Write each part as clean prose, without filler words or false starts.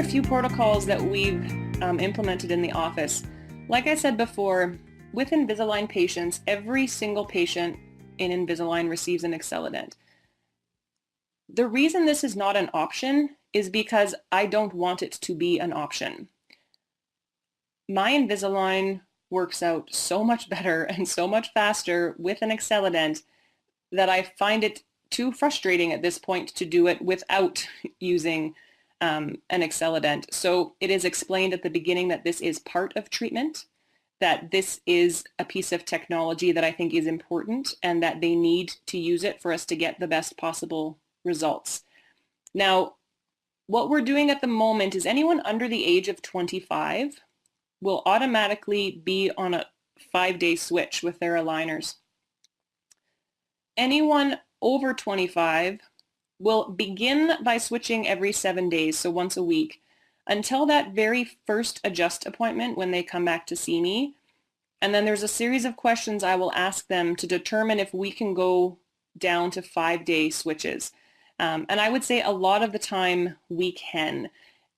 few protocols that we've implemented in the office. Like I said before, with Invisalign patients, every single patient in Invisalign receives an AcceleDent. The reason this is not an option is because I don't want it to be an option. My Invisalign works out so much better and so much faster with an AcceleDent that I find it too frustrating at this point to do it without using an AcceleDent. So it is explained at the beginning that this is part of treatment, that this is a piece of technology that I think is important and that they need to use it for us to get the best possible results. Now, what we're doing at the moment is anyone under the age of 25 will automatically be on a 5-day switch with their aligners. Anyone over 25 will begin by switching every 7 days, so once a week, until that very first adjust appointment when they come back to see me. And then there's a series of questions I will ask them to determine if we can go down to 5-day switches. And I would say a lot of the time we can.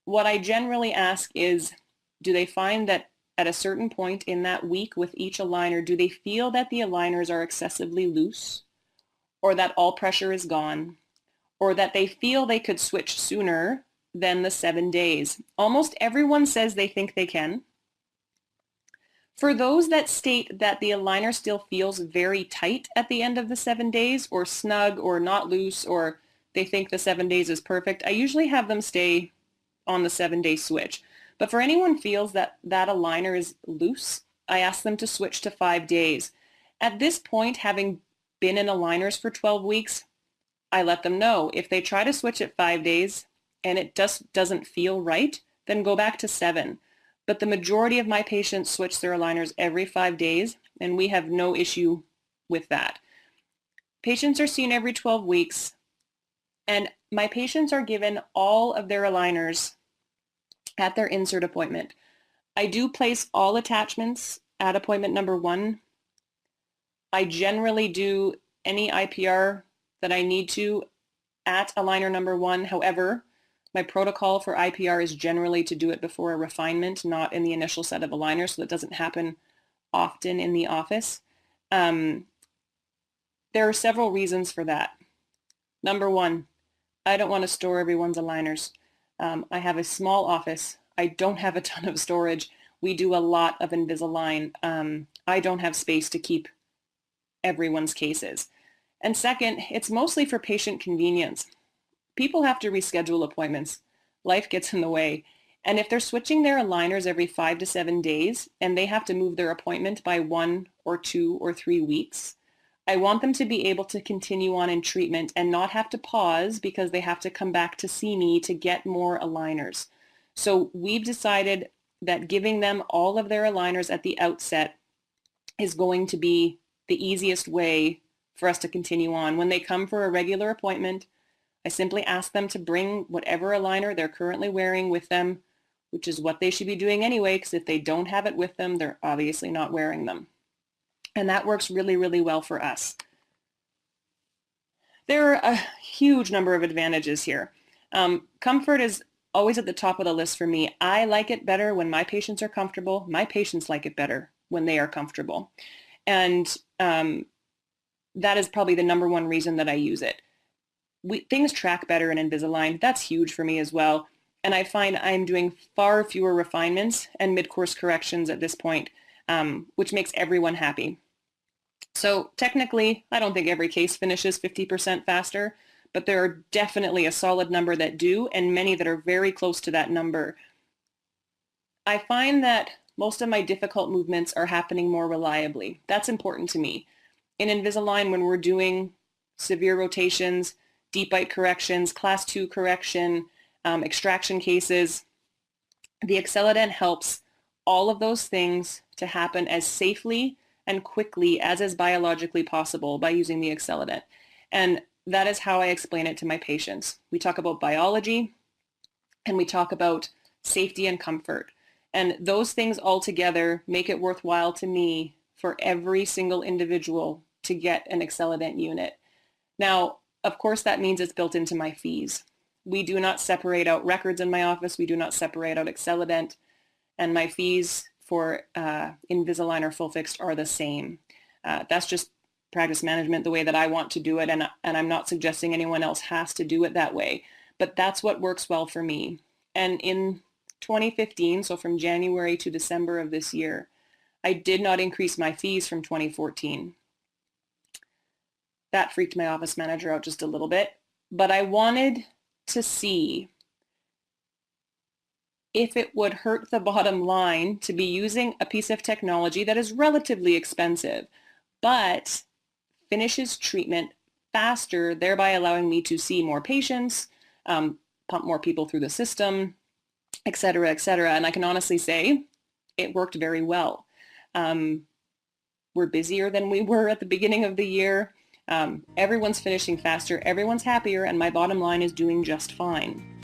What I generally ask is, do they find that at a certain point in that week with each aligner, do they feel that the aligners are excessively loose, or that all pressure is gone, or that they feel they could switch sooner than the 7 days? Almost everyone says they think they can. For those that state that the aligner still feels very tight at the end of the 7 days, or snug, or not loose, or they think the 7 days is perfect, I usually have them stay on the 7-day switch. But for anyone who feels that that aligner is loose, I ask them to switch to 5 days. At this point, having been in aligners for 12 weeks, I let them know if they try to switch at 5 days and it just doesn't feel right, then go back to 7. But the majority of my patients switch their aligners every 5 days, and we have no issue with that. Patients are seen every 12 weeks, and my patients are given all of their aligners at their insert appointment. I do place all attachments at appointment number 1. I generally do any IPR that I need to at aligner number 1. However, my protocol for IPR is generally to do it before a refinement, not in the initial set of aligners, so that doesn't happen often in the office. There are several reasons for that. Number 1, I don't want to store everyone's aligners. I have a small office. I don't have a ton of storage. We do a lot of Invisalign. I don't have space to keep everyone's cases. And second, it's mostly for patient convenience. People have to reschedule appointments. Life gets in the way. And if they're switching their aligners every 5 to 7 days and they have to move their appointment by 1 or 2 or 3 weeks, I want them to be able to continue on in treatment and not have to pause because they have to come back to see me to get more aligners. So we've decided that giving them all of their aligners at the outset is going to be the easiest way for us to continue on. When they come for a regular appointment, I simply ask them to bring whatever aligner they're currently wearing with them, which is what they should be doing anyway, because if they don't have it with them, they're obviously not wearing them. And that works really, really well for us. There are a huge number of advantages here. Comfort is always at the top of the list for me. I like it better when my patients are comfortable. My patients like it better when they are comfortable. And that is probably the number one reason that I use it. Things track better in Invisalign. That's huge for me as well. And I find I'm doing far fewer refinements and mid-course corrections at this point, which makes everyone happy. So technically, I don't think every case finishes 50% faster, but there are definitely a solid number that do, and many that are very close to that number. I find that most of my difficult movements are happening more reliably. That's important to me. In Invisalign, when we're doing severe rotations, deep bite corrections, class 2 correction, extraction cases, the AcceleDent helps all of those things to happen as safely and quickly as is biologically possible by using the AcceleDent. And that is how I explain it to my patients. We talk about biology and we talk about safety and comfort. And those things all together make it worthwhile to me for every single individual to get an AcceleDent unit. Now, of course, that means it's built into my fees. We do not separate out records in my office. We do not separate out AcceleDent, and my fees for Invisalign or full fixed are the same. That's just practice management the way that I want to do it, and I'm not suggesting anyone else has to do it that way, but that's what works well for me. And in 2015, so from January to December of this year, I did not increase my fees from 2014. That freaked my office manager out just a little bit, but I wanted to see if it would hurt the bottom line to be using a piece of technology that is relatively expensive, but finishes treatment faster, thereby allowing me to see more patients, pump more people through the system, et cetera, et cetera. And I can honestly say it worked very well. We're busier than we were at the beginning of the year. Everyone's finishing faster, everyone's happier, and my bottom line is doing just fine.